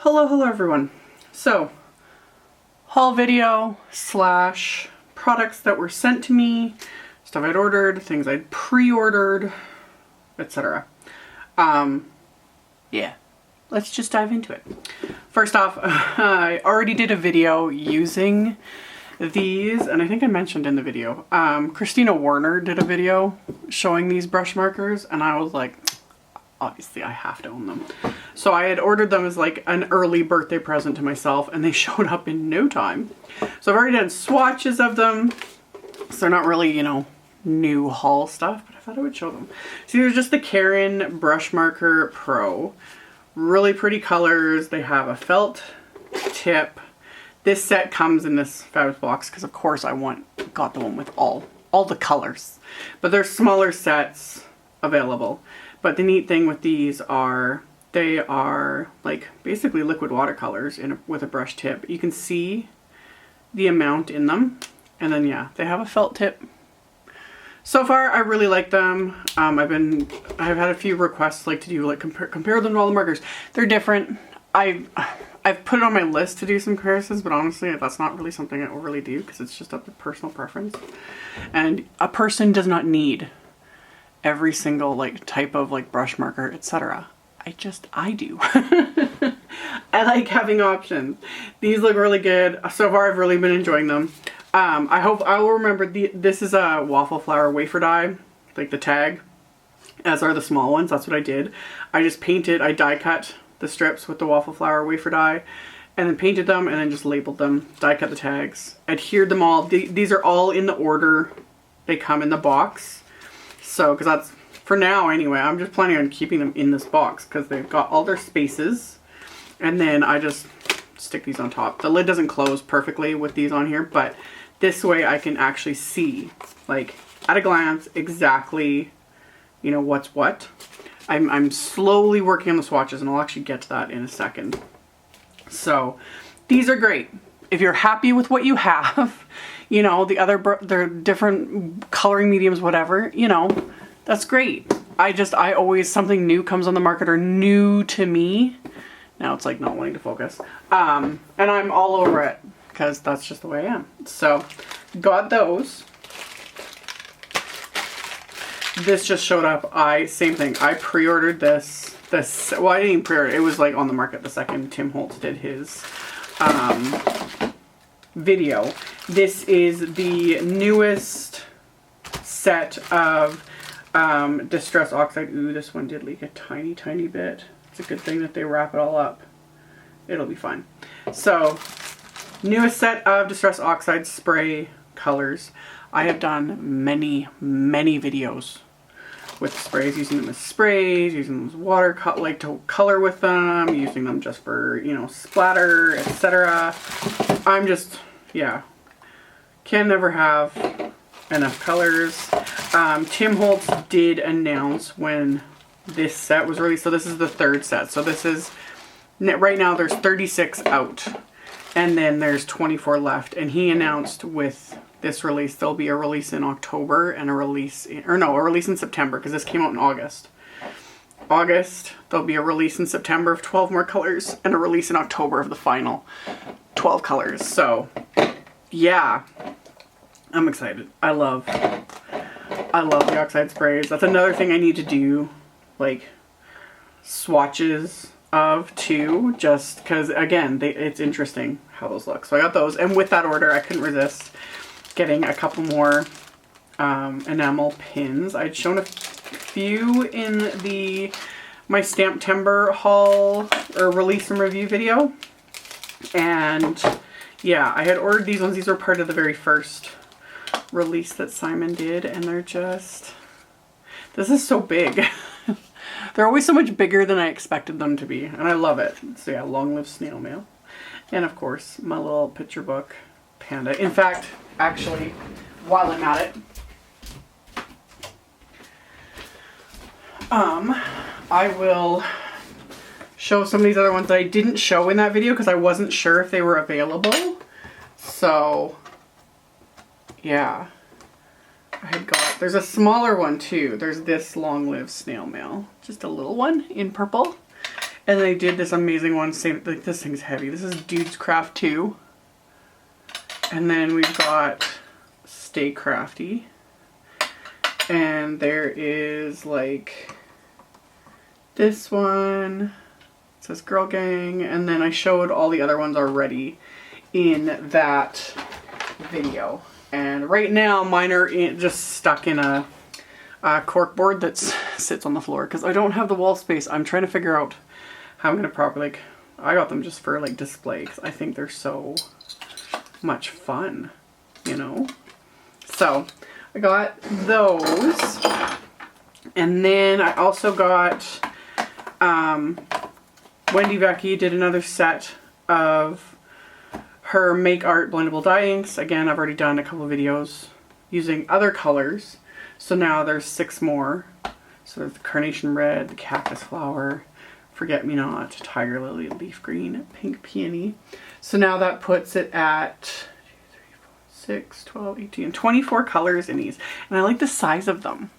Hello everyone. So, haul video slash products that were sent to me, stuff I'd ordered, things I'd pre-ordered, etc. Yeah, let's just dive into it. First off, I already did a video using these, and I think I mentioned in the video, Christina Warner did a video showing these brush markers, and I was like, obviously I have to own them. So I had ordered them as like an early birthday present to myself, and they showed up in no time. So I've already done swatches of them, so they're not really, you know, new haul stuff, but I thought I would show them. So these are just the Karin Brushmarker Pro. Really pretty colors. They have a felt tip. This set comes in this fabulous box because of course I got the one with all the colors. But there's smaller sets available. But the neat thing with these are they are like basically liquid watercolors with a brush tip. You can see the amount in them, and then yeah, they have a felt tip. So far, I really like them. I've had a few requests like to do like compare them to all the markers. They're different. I've put it on my list to do some comparisons, but honestly, that's not really something I overly do because it's just up to personal preference. And a person does not need every single like type of like brush marker, etc. I do. I like having options. These look really good. So far, I've really been enjoying them. I hope I will remember this is a waffle flower wafer die, like the tag, as are the small ones. That's what I did. I just painted, I die cut the strips with the waffle flower wafer die, and then painted them, and then just labeled them, die cut the tags, adhered them all. These are all in the order they come in the box. So, because that's, for now anyway, I'm just planning on keeping them in this box because they've got all their spaces, and then I just stick these on top. The lid doesn't close perfectly with these on here, but this way I can actually see, like, at a glance, exactly, you know, what's what. I'm slowly working on the swatches, and I'll actually get to that in a second. So, these are great. If you're happy with what you have, you know, they're different coloring mediums, whatever, you know, that's great. I always, something new comes on the market or new to me. Now it's like not wanting to focus. And I'm all over it because that's just the way I am. So got those. This just showed up. Same thing. I pre-ordered this. Well, I didn't even pre-order it. It was like on the market the second Tim Holtz did his video. This is the newest set of Distress Oxide. Ooh, this one did leak a tiny bit. It's a good thing that they wrap it all up. It'll be fine. So, newest set of Distress Oxide spray colors. I have done many videos with sprays, using them as sprays, using them as water, like to color with them, using them just for, you know, splatter, etc. I'm just, yeah, can never have enough colors. Tim Holtz did announce when this set was released. So this is the third set. So this is, right now there's 36 out, and then there's 24 left. And he announced with this release, there'll be a release in October and a release in September, because this came out in August. There'll be a release in September of 12 more colors and a release in October of the final 12 colors. So yeah, I'm excited. I love the Oxide sprays. That's another thing I need to do, like swatches of too, just because again, it's interesting how those look. So I got those, and with that order I couldn't resist getting a couple more enamel pins. I'd shown a few in my Stamptember haul or release and review video, and yeah, I had ordered these ones. These were part of the very first release that Simon did, and they're just, this is so big. They're always so much bigger than I expected them to be, and I love it. So yeah, long live snail mail. And of course, my little picture book, Panda. In fact, actually, while I'm at it, I will show some of these other ones that I didn't show in that video because I wasn't sure if they were available. So yeah, there's a smaller one too. There's this long live snail mail, just a little one in purple. And they did this amazing one, same, like this thing's heavy. This is Dude's Craft 2. And then we've got Stay Crafty. And there is like this one. It says Girl Gang. And then I showed all the other ones already in that video. And right now mine are just stuck in a cork board that sits on the floor because I don't have the wall space. I'm trying to figure out how I'm going to properly, like, I got them just for like display because I think they're so much fun, you know? So I got those. And then I also got, Wendy Vecchi did another set of her Make Art blendable dye inks. Again, I've already done a couple of videos using other colors. So now there's 6 more. So there's the Carnation Red, the Cactus Flower, Forget Me Not, Tiger Lily, Leaf Green, Pink Peony. So now that puts it at 6, 12, 18, 24 colors in these. And I like the size of them.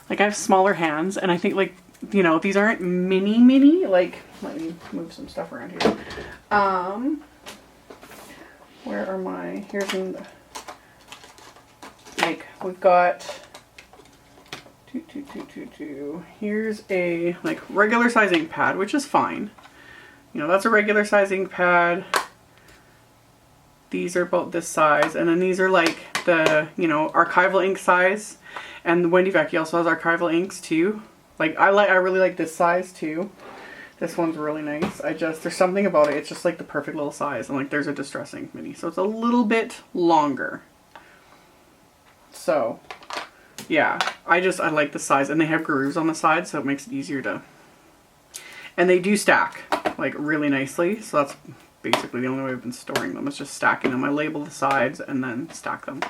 Like I have smaller hands and I think like, you know, these aren't mini, like, let me move some stuff around here. Where are my, here's in the, like, we've got, here's a, like, regular size ink pad, which is fine. You know, that's a regular size ink pad. These are about this size, and then these are like the, you know, archival ink size. And Wendy Vecchi also has archival inks too. Like, I really like this size too. This one's really nice. There's something about it. It's just like the perfect little size. And like there's a Distress Ink mini. So it's a little bit longer. So yeah, I like the size. And they have grooves on the side so it makes it easier to... And they do stack like really nicely. So that's basically the only way I've been storing them. It's just stacking them. I label the sides and then stack them.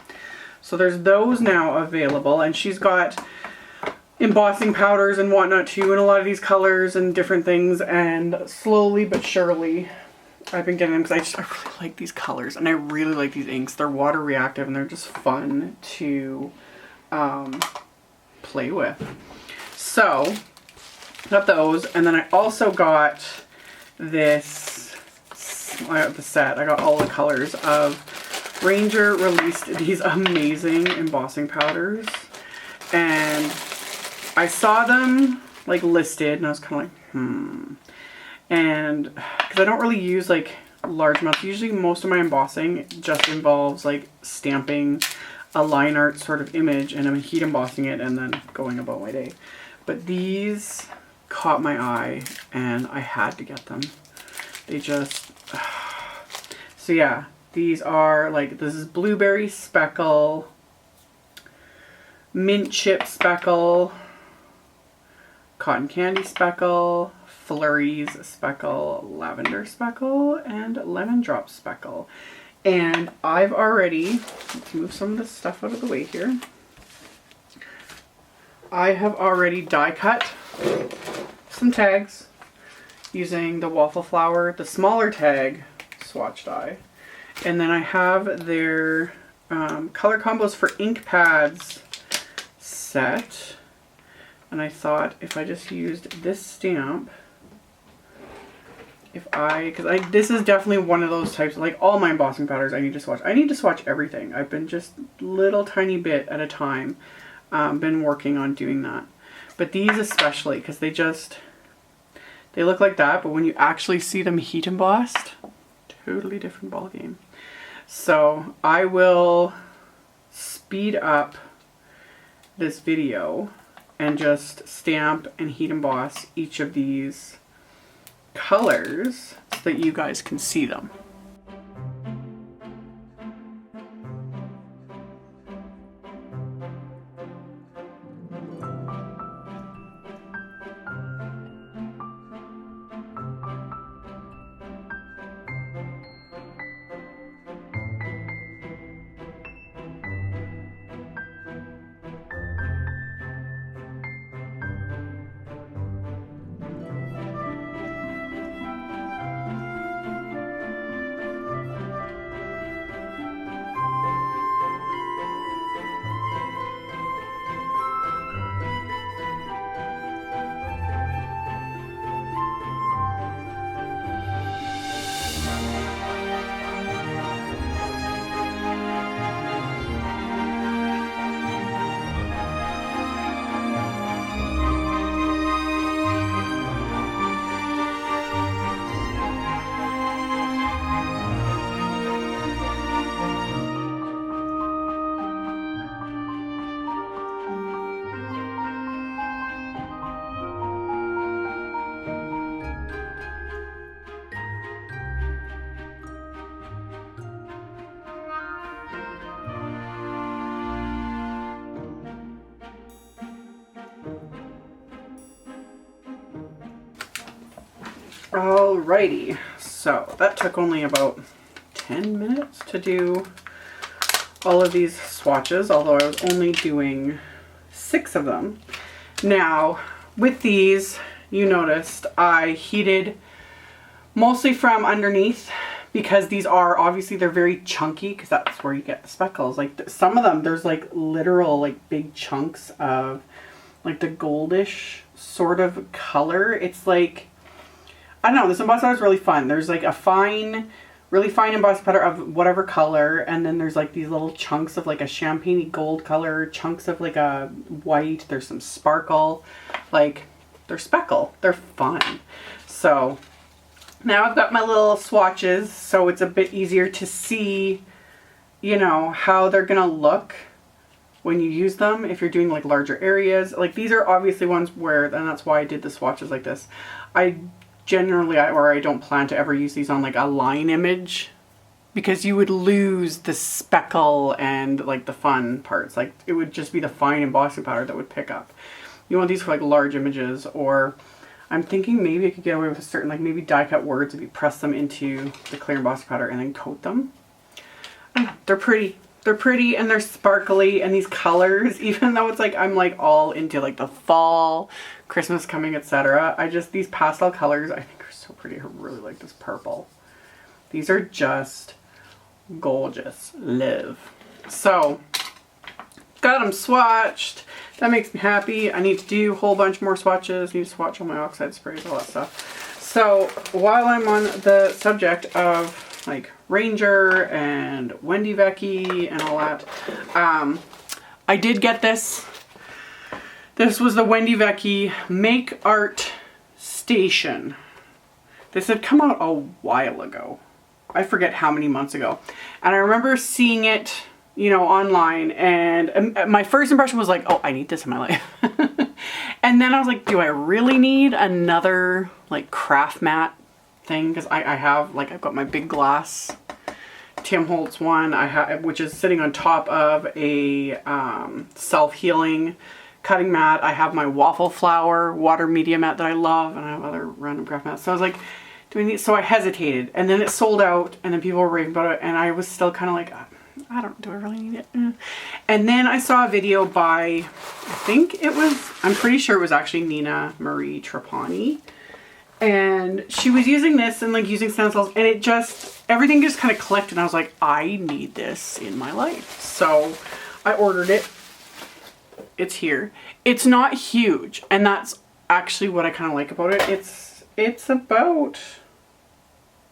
So there's those now available. And she's got embossing powders and whatnot too in a lot of these colors and different things, and slowly but surely I've been getting them because I really like these colors and I really like these inks. They're water reactive and they're just fun to play with. So got those, and then I also got this, I got the set, I got all the colors of Ranger released these amazing embossing powders, and I saw them like listed and I was kind of like, and because I don't really use like large amounts, usually most of my embossing just involves like stamping a line art sort of image and I'm heat embossing it and then going about my day. But these caught my eye and I had to get them. They just, so yeah, these are like, this is Blueberry Speckle, Mint Chip Speckle, Cotton Candy Speckle, Flurries Speckle, Lavender Speckle, and Lemon Drop Speckle. And I've already, let's move some of this stuff out of the way here. I have already die cut some tags using the Waffle Flower, the smaller tag swatch die. And then I have their color combos for ink pads set. And I thought if I just used this stamp, this is definitely one of those types, like all my embossing powders I need to swatch. I need to swatch everything. I've been just little tiny bit at a time, been working on doing that. But these especially, because they look like that, but when you actually see them heat embossed, totally different ball game. So I will speed up this video and just stamp and heat emboss each of these colors so that you guys can see them. Alrighty, so that took only about 10 minutes to do all of these swatches, although I was only doing 6 of them. Now, with these, you noticed I heated mostly from underneath because these are, obviously they're very chunky because that's where you get the speckles. Like some of them, there's like literal like big chunks of like the goldish sort of color. It's like, I don't know, this embossing powder is really fun. There's like a fine, really fine embossing powder of whatever color, and then there's like these little chunks of like a champagne gold color, chunks of like a white, there's some sparkle, like they're speckle. They're fun. So now I've got my little swatches, so it's a bit easier to see, you know, how they're gonna look when you use them if you're doing like larger areas. Like these are obviously ones where, and that's why I did the swatches like this. I generally, or I don't plan to ever use these on like a line image because you would lose the speckle and like the fun parts. Like it would just be the fine embossing powder that would pick up. You want these for like large images, or I'm thinking maybe I could get away with a certain, like maybe die cut words if you press them into the clear embossing powder and then coat them. They're pretty. They're pretty and they're sparkly, and these colors, even though it's like I'm like all into like the fall, Christmas coming, etc. These pastel colors I think are so pretty. I really like this purple. These are just gorgeous. Live. So got them swatched. That makes me happy. I need to do a whole bunch more swatches. Need to swatch all my OXIDE sprays, all that stuff. So while I'm on the subject of like Ranger and Wendy Vecchi and all that, I did get this. This was the Wendy Vecchi Make Art Station. This had come out a while ago. I forget how many months ago. And I remember seeing it, you know, online, and my first impression was like, oh, I need this in my life. And then I was like, do I really need another like craft mat thing? Because I have, like, I've got my big glass Tim Holtz one, which is sitting on top of a self-healing cutting mat. I have my Waffle flower water media mat that I love, and I have other random craft mats. So I was like, do I need, so I hesitated, and then it sold out, and then people were raving about it, and I was still kind of like, do I really need it? And then I saw a video by, I'm pretty sure it was actually Nina Marie Trapani. And she was using this and like using stencils, and it just, everything just kind of clicked, and I was like, I need this in my life. So I ordered it. It's here. It's not huge, and that's actually what I kind of like about it. It's about,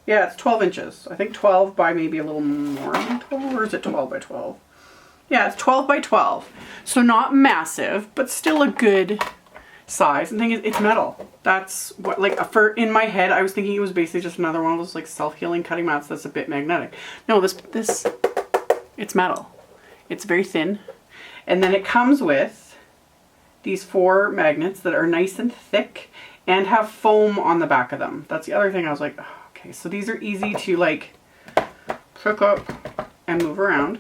yeah, it's 12 inches. I think 12 by maybe a little more than 12, or is it 12 by 12? Yeah, it's 12 by 12. So not massive, but still a good size. And the thing is, it's metal. That's what, like, in my head, I was thinking it was basically just another one of those like self-healing cutting mats that's a bit magnetic. No, this, it's metal. It's very thin. And then it comes with these 4 magnets that are nice and thick and have foam on the back of them. That's the other thing I was like, oh, okay, so these are easy to like pick up and move around.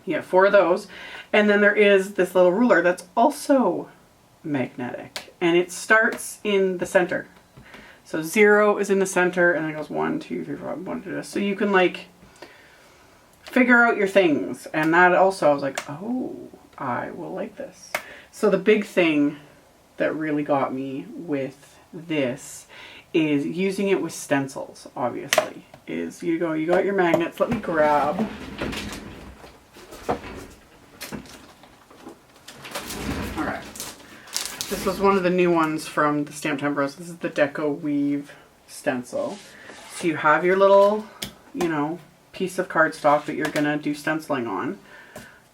You have 4 of those. And then there is this little ruler that's also magnetic, and it starts in the center. So 0 is in the center, and then it goes 1, 2, 3, 4, 5, 1, 2, so you can like figure out your things. And that also, I was like, oh, I will like this. So the big thing that really got me with this is using it with stencils, obviously. Is you got your magnets. Let me grab. Alright. This was one of the new ones from the Stamped Bros. This is the Deco Weave stencil. So you have your little, you know, piece of cardstock that you're gonna do stenciling on.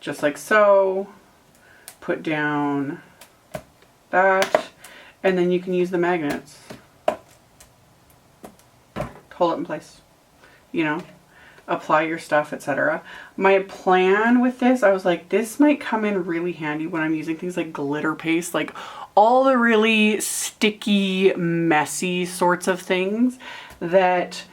Just like so. Put down that, and then you can use the magnets to hold it in place, you know, apply your stuff, etc. My plan with this, I was like, this might come in really handy when I'm using things like glitter paste, like all the really sticky, messy sorts of things that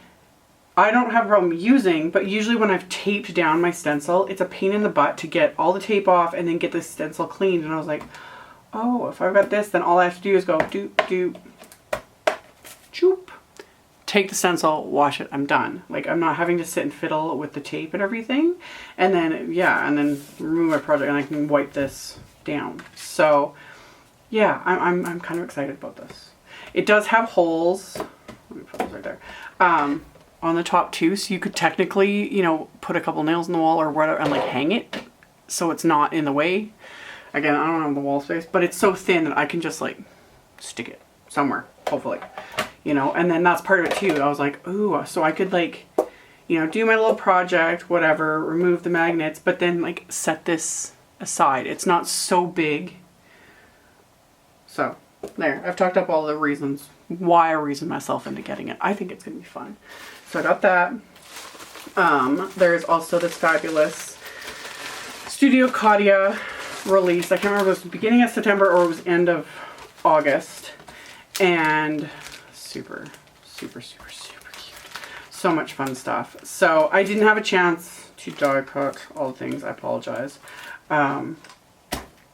I don't have a problem using, but usually when I've taped down my stencil, it's a pain in the butt to get all the tape off and then get the stencil cleaned. And I was like, oh, if I've got this, then all I have to do is go doop, doop, choop, take the stencil, wash it, I'm done. Like, I'm not having to sit and fiddle with the tape and everything. And then, yeah, and then remove my project and I can wipe this down. So, yeah, I'm kind of excited about this. It does have holes. Let me put this right there. On the top too, so you could technically, you know, put a couple nails in the wall or whatever and like hang it so it's not in the way. Again, I don't have the wall space, but it's so thin that I can just like stick it somewhere, hopefully, you know. And then that's part of it too. I was like, ooh, so I could like, you know, do my little project, whatever, remove the magnets, but then like set this aside. It's not so big. So there, I've talked up all the reasons why I reasoned myself into getting it. I think it's gonna be fun. So I got that. There's also this fabulous Studio Katya release. I can't remember if it was the beginning of September or it was end of August. And super, super, super, super cute. So much fun stuff. So I didn't have a chance to die cut all the things. I apologize.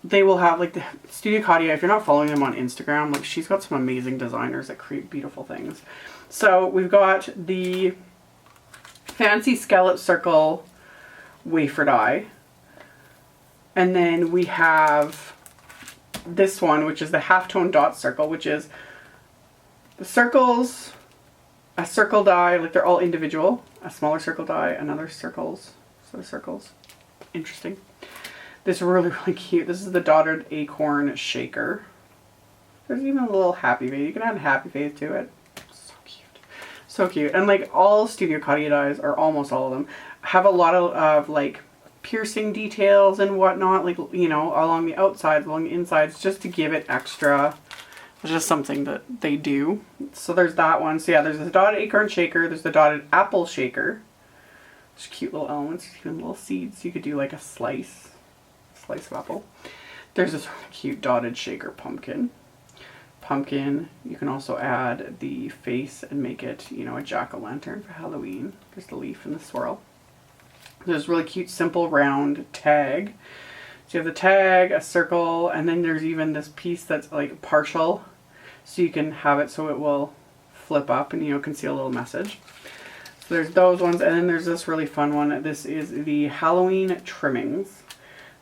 They will have like the Studio Katya, if you're not following them on Instagram, like she's got some amazing designers that create beautiful things. So we've got the Fancy Scallop Circle wafer die. And then we have this one, which is the halftone dot circle, which is the circles, a circle die, like they're all individual, a smaller circle die, another circles, so the circles. Interesting. This is really, really cute. This is the dotted acorn shaker. There's even a little happy face. You can add a happy face to it. So cute. So cute. And like all Studio Katya dies, or almost all of them, have a lot of like piercing details and whatnot, like, you know, along the outsides, along the insides, just to give it extra. It's just something that they do. So there's that one. So yeah, there's the dotted acorn shaker. There's the dotted apple shaker. Just cute little elements, even little seeds. You could do like a slice of apple. There's this really cute dotted shaker pumpkin. You can also add the face and make it, you know, a jack-o'-lantern for Halloween. There's the leaf and the swirl. There's really cute simple round tag. So you have the tag, a circle, and then there's even this piece that's like partial. So you can have it so it will flip up and, you know, conceal a little message. So there's those ones, and then there's this really fun one. This is the Halloween trimmings.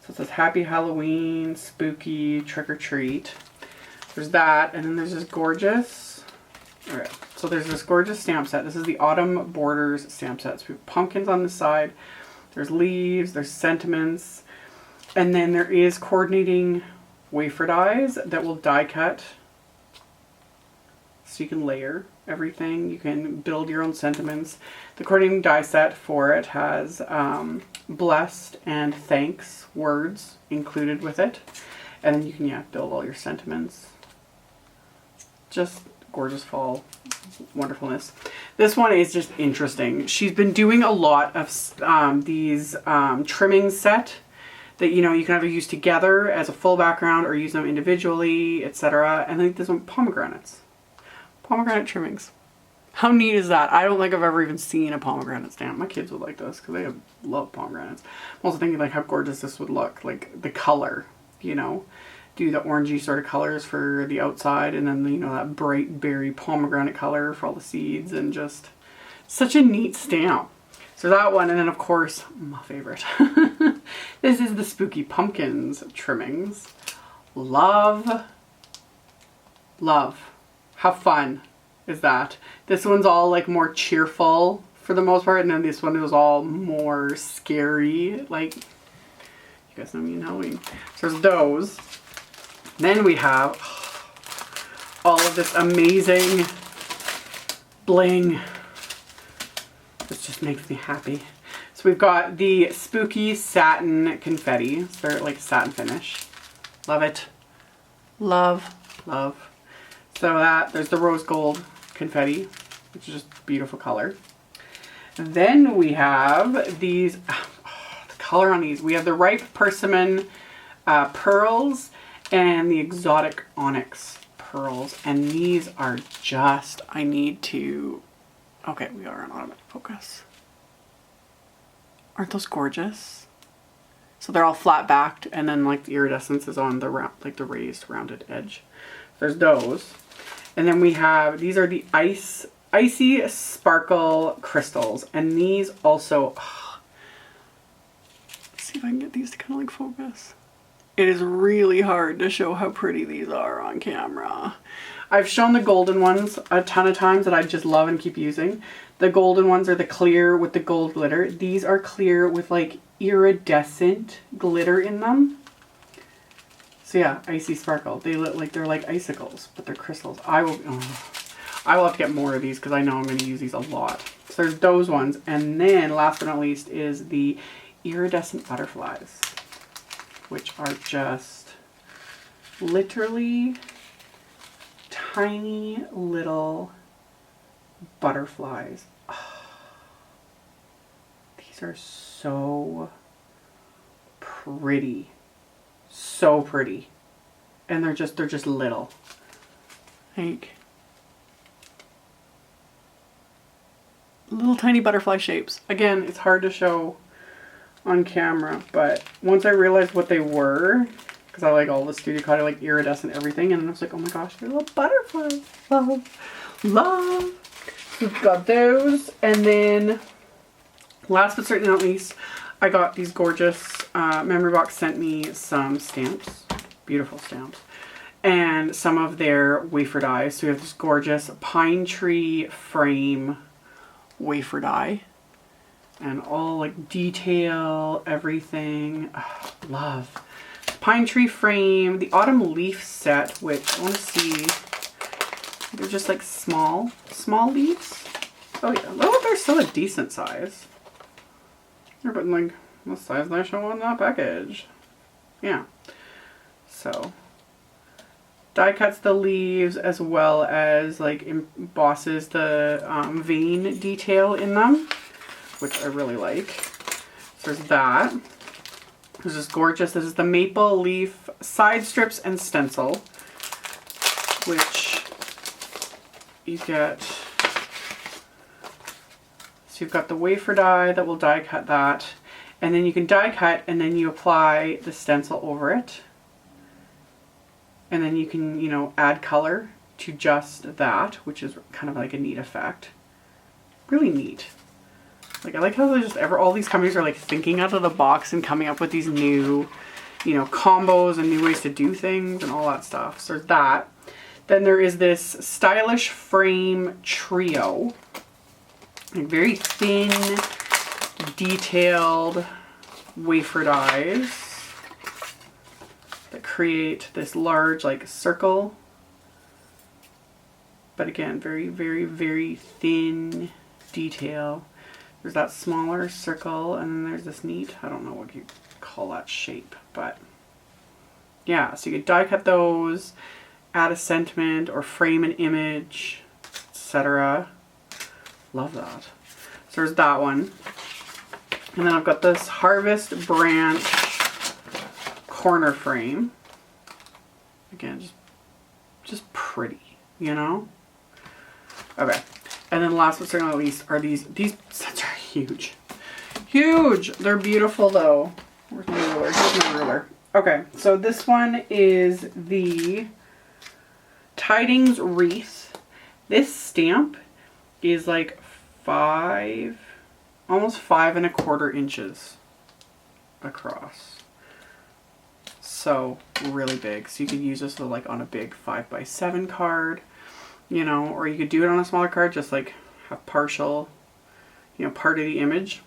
So it says Happy Halloween, Spooky, Trick or Treat. There's that, and then there's this gorgeous, alright, so there's this gorgeous stamp set. This is the Autumn Borders stamp set. So we have pumpkins on the side, there's leaves, there's sentiments, and then there is coordinating wafer dies that will die cut. So you can layer everything, you can build your own sentiments. The coordinating die set for it has blessed and thanks words included with it. And then you can, yeah, build all your sentiments. Just gorgeous fall wonderfulness. This one is just interesting. She's been doing a lot of these trimming set that, you know, you can either use together as a full background or use them individually, etc. And then this one, pomegranates. Pomegranate trimmings. How neat is that? I don't think I've ever even seen a pomegranate stamp. My kids would like this because they love pomegranates. I'm also thinking like how gorgeous this would look. Like the color, you know. Do the orangey sort of colors for the outside and then, you know, that bright berry pomegranate color for all the seeds, and just such a neat stamp. So that one, and then of course, my favorite. This is the Spooky Pumpkins trimmings. Love. How fun is that? This one's all like more cheerful for the most part, and then this one is all more scary. Like, you guys know me in Halloween. So there's those. Then we have all of this amazing bling. This just makes me happy. So we've got the Spooky Satin Confetti. So they're like satin finish. Love it. Love. So there's the rose gold confetti, which is just beautiful color. Then we have these, the color on these. We have the ripe persimmon pearls and the exotic onyx pearls. And these are just, I need to, okay, we are on automatic focus. Aren't those gorgeous? So they're all flat backed, and then like the iridescence is on the like the raised rounded edge. There's those. And then we have, these are the ice Icy Sparkle Crystals. And these also, let's see if I can get these to kind of like focus. It is really hard to show how pretty these are on camera. I've shown the golden ones a ton of times that I just love and keep using. The golden ones are the clear with the gold glitter. These are clear with like iridescent glitter in them. So yeah, Icy Sparkle. They look like they're like icicles, but they're crystals. I will have to get more of these because I know I'm going to use these a lot. So there's those ones. And then last but not least is the iridescent butterflies, which are just literally tiny little butterflies. Oh, these are so pretty. So pretty. And they're just little. Like little tiny butterfly shapes. Again, it's hard to show on camera, but once I realized what they were, because I like all the Studio Cottage, like iridescent everything, and I was like, oh my gosh, they're little butterflies. Love. We've got those, and then last but certainly not least, I got these gorgeous, Memory Box sent me some stamps, beautiful stamps, and some of their wafer dies. So we have this gorgeous pine tree frame wafer die. And all like detail, everything. Oh, love. Pine tree frame, the autumn leaf set, which I want to see. They're just like small leaves. Oh yeah, oh, they're still a decent size. They're putting like the size they show on that package. Yeah. So die cuts the leaves as well as like embosses the vein detail in them, which I really like. So there's that. This is gorgeous. This is the maple leaf side strips and stencil, which you get. So you've got the wafer die that will die cut that, and then you can die cut and then you apply the stencil over it. And then you can, you know, add color to just that, which is kind of like a neat effect. Really neat. Like, I like how they're just all these companies are like thinking out of the box and coming up with these new, you know, combos and new ways to do things and all that stuff. So there's that. Then there is this stylish frame trio. Like very thin, detailed wafer dies that create this large like circle. But again, very, very, very thin detail. There's that smaller circle, and then there's this neat, I don't know what you call that shape, but yeah, so you could die cut those, add a sentiment, or frame an image, etc. Love that. So there's that one. And then I've got this Harvest Branch corner frame. Again, just pretty, you know? Okay. And then last but certainly not least are these sets are huge. Huge! They're beautiful though. Where's my ruler? Here's my ruler. Okay, so this one is the Tidings Wreath. This stamp is like almost 5¼ inches across. So really big. So you could use this like on a big 5x7 card, you know, or you could do it on a smaller card, just like have partial, you know, part of the image.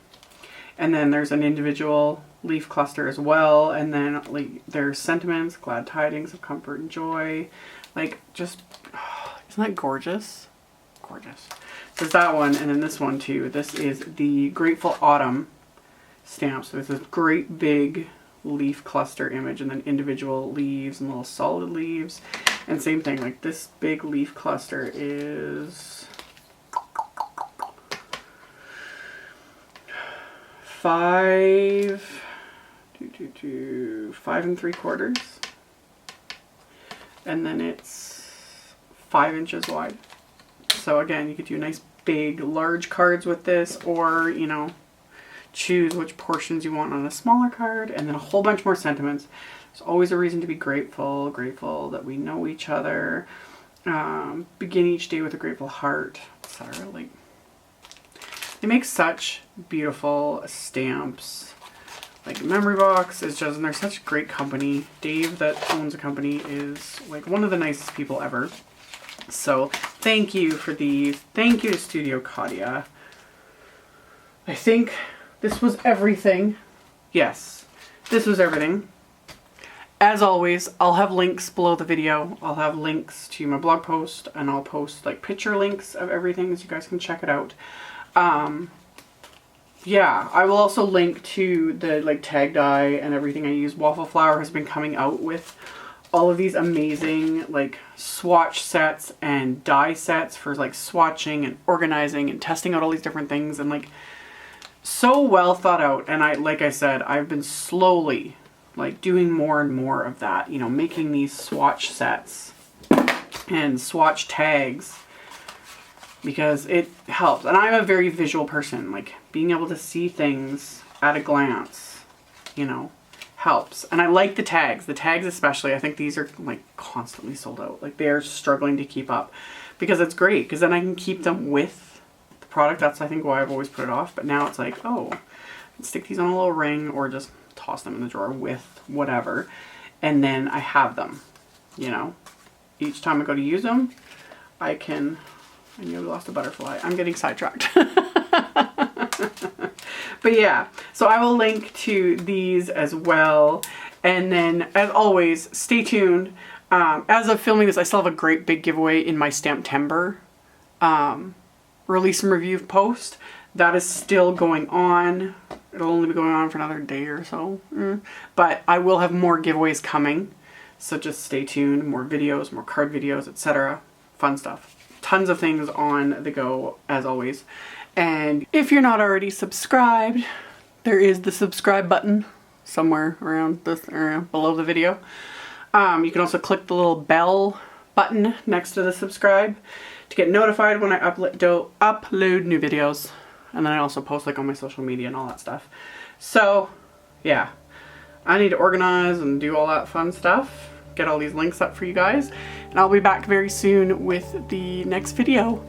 And then there's an individual leaf cluster as well. And then like there's sentiments, glad tidings of comfort and joy. Like just, oh, isn't that gorgeous? Gorgeous. So there's that one, and then this one too. This is the Grateful Autumn stamp. So there's this great big leaf cluster image, and then individual leaves and little solid leaves. And same thing, like this big leaf cluster is 5 5¾ and then it's 5 inches wide. So again, you could do nice big large cards with this, or you know, choose which portions you want on a smaller card, and then a whole bunch more sentiments. There's always a reason to be grateful that we know each other. Begin each day with a grateful heart, etc. Like, they make such beautiful stamps. Like Memory Box is just, and they're such a great company. Dave that owns a company is like one of the nicest people ever. So thank you for these. Thank you to Studio Katya. I think this was everything. Yes, this was everything. As always, I'll have links below the video. I'll have links to my blog post, and I'll post like picture links of everything so you guys can check it out. Yeah, I will also link to the like tag dye and everything I use. Waffle Flower has been coming out with all of these amazing like swatch sets and dye sets for like swatching and organizing and testing out all these different things, and like so well thought out. And like I said, I've been slowly like doing more and more of that, you know, making these swatch sets and swatch tags, because it helps. And I'm a very visual person. Like being able to see things at a glance, you know, helps. And I like the tags. The tags especially, I think these are like constantly sold out. Like they're struggling to keep up, because it's great because then I can keep them with the product. That's I think why I've always put it off. But now it's like, oh, I can stick these on a little ring or just toss them in the drawer with whatever. And then I have them, you know. Each time I go to use them, I can... I nearly lost a butterfly. I'm getting sidetracked. But yeah, so I will link to these as well. And then, as always, stay tuned. As of filming this, I still have a great big giveaway in my Stamptember release and review post. That is still going on. It'll only be going on for another day or so. But I will have more giveaways coming. So just stay tuned. More videos, more card videos, etc. Fun stuff. Tons of things on the go, as always. And if you're not already subscribed, there is the subscribe button somewhere around this area below the video. You can also click the little bell button next to the subscribe to get notified when I upload new videos. And then I also post like on my social media and all that stuff. So yeah, I need to organize and do all that fun stuff. Get all these links up for you guys. And I'll be back very soon with the next video.